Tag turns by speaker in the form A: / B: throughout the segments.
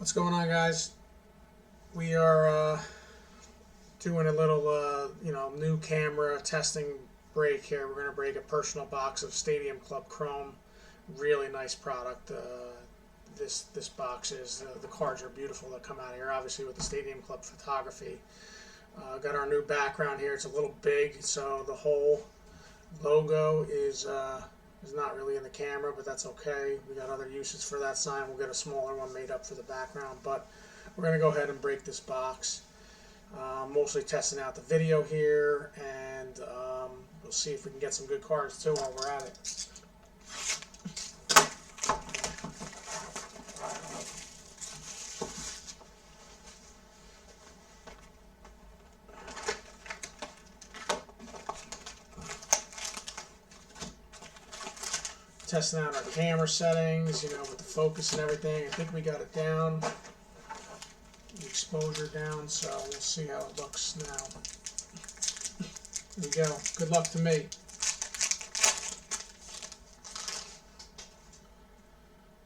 A: What's going on, guys? We are doing a little, new camera testing break here. We're going to break a personal box of Stadium Club Chrome. Really nice product. This box is. The cards are beautiful that come out of here, obviously with the Stadium Club photography. Got our new background here. It's a little big, so the whole logo is not really in the camera, but that's okay. We got other uses for that sign. We'll get a smaller one made up for the background, but we're going to go ahead and break this box. Mostly testing out the video here, and we'll see if we can get some good cards too while we're at it. Testing out our camera settings, with the focus and everything. I think we got it down, the exposure down, so we'll see how it looks now. There we go. Good luck to me.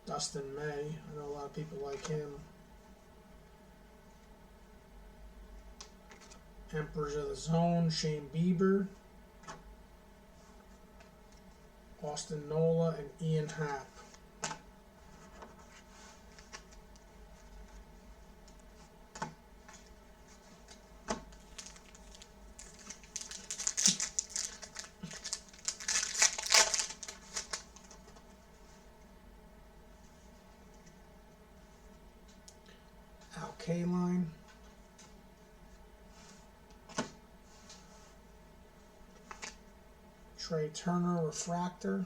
A: Dustin May. I know a lot of people like him. Emperors of the Zone. Shane Bieber. Austin Nola and Ian Happ. Al Kaline. Trey Turner refractor.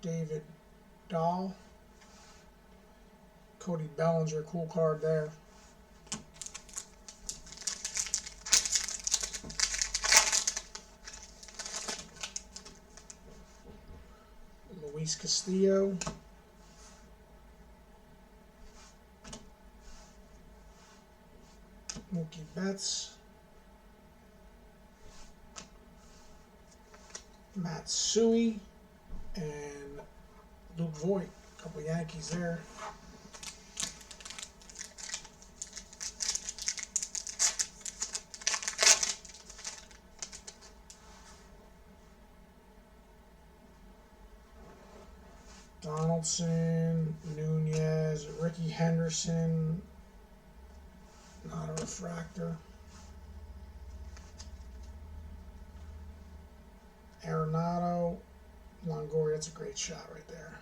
A: David Dahl. Cody Bellinger, cool card there. Luis Castillo. Mookie Betts. Matsui. And Luke Voigt. A couple Yankees there. Donaldson, Nunez, Ricky Henderson. Not a refractor. Arenado, Longoria, that's a great shot right there.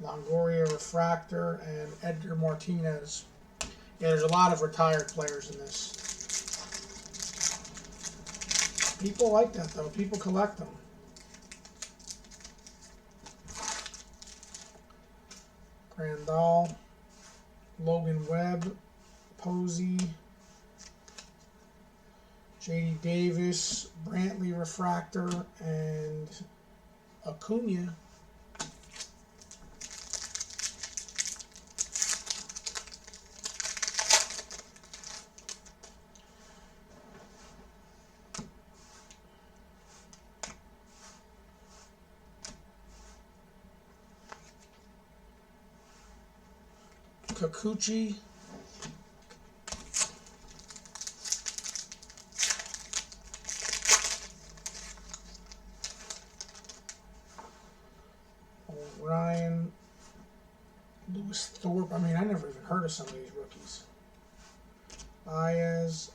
A: Longoria refractor and Edgar Martinez. Yeah, there's a lot of retired players in this. People like that though. People collect them. Grandal. Logan Webb, Posey, J.D. Davis, Brantley refractor, and Acuna. Kikuchi. Ryan. Lewis Thorpe. I mean, I never even heard of some of these rookies. Baez.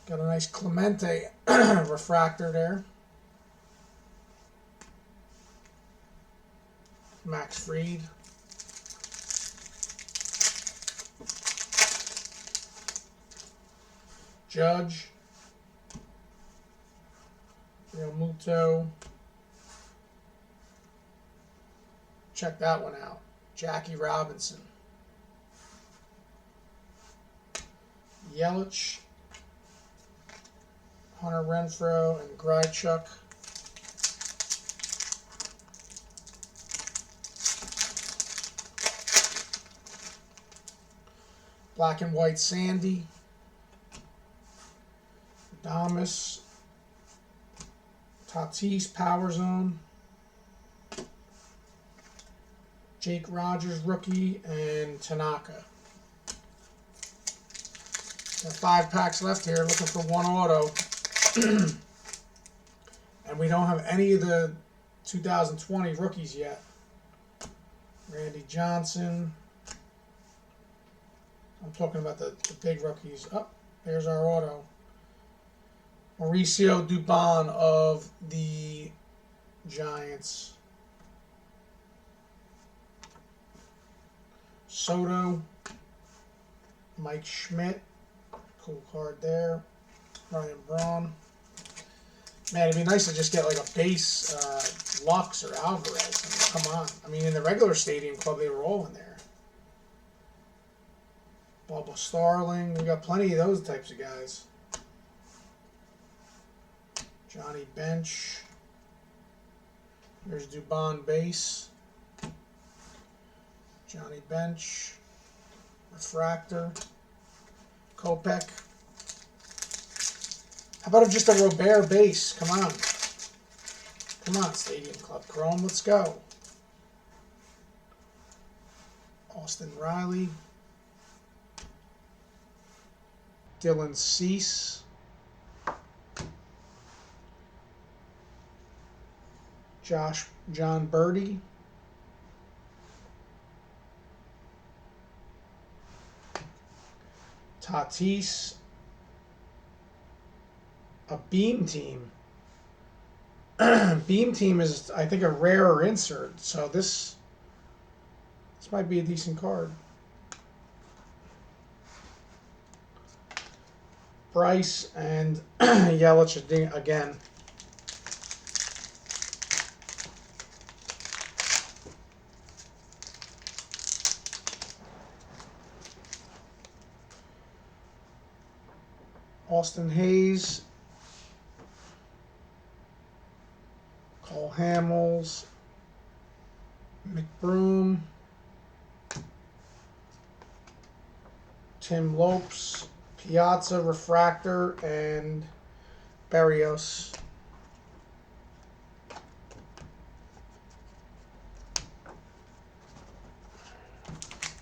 A: Got a nice Clemente refractor there. Max Fried. Judge, Real Muto. Check that one out. Jackie Robinson. Yelich, Hunter Renfroe, and Grichuk. Black and white Sandy. Damas, Tatis, Power Zone. Jake Rogers, rookie, and Tanaka. Got 5 packs left here, looking for one auto. And we don't have any of the 2020 rookies yet. Randy Johnson. I'm talking about the big rookies. Oh, there's our auto. Mauricio Dubon of the Giants. Soto. Mike Schmidt. Cool card there. Ryan Braun. Man, it'd be nice to just get like a base Lux or Alvarez. I mean, come on. I mean, in the regular Stadium Club, they were all in there. Bubba Starling. We got plenty of those types of guys. Johnny Bench. Here's Dubon base. Johnny Bench. Refractor. Kopech. How about just a Robert base? Come on. Come on, Stadium Club Chrome. Let's go. Austin Riley. Dylan Cease. John Birdie. Tatis. A Beam Team. Beam Team is, I think, a rarer insert, so this might be a decent card. Bryce and Yelich again. Austin Hayes. Cole Hamels. McBroom. Tim Lopes. Piazza, Refractor, and Barrios.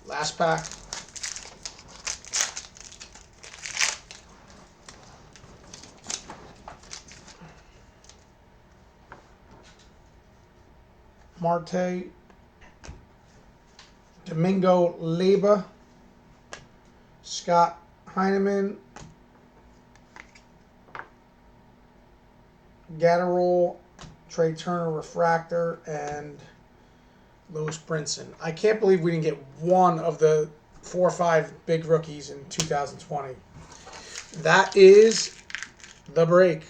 A: Last pack. Marte. Domingo Leyba. Scott Heineman, Gatterall, Trey Turner Refractor, and Lewis Brinson. I can't believe we didn't get one of the 4 or 5 big rookies in 2020. That is the break.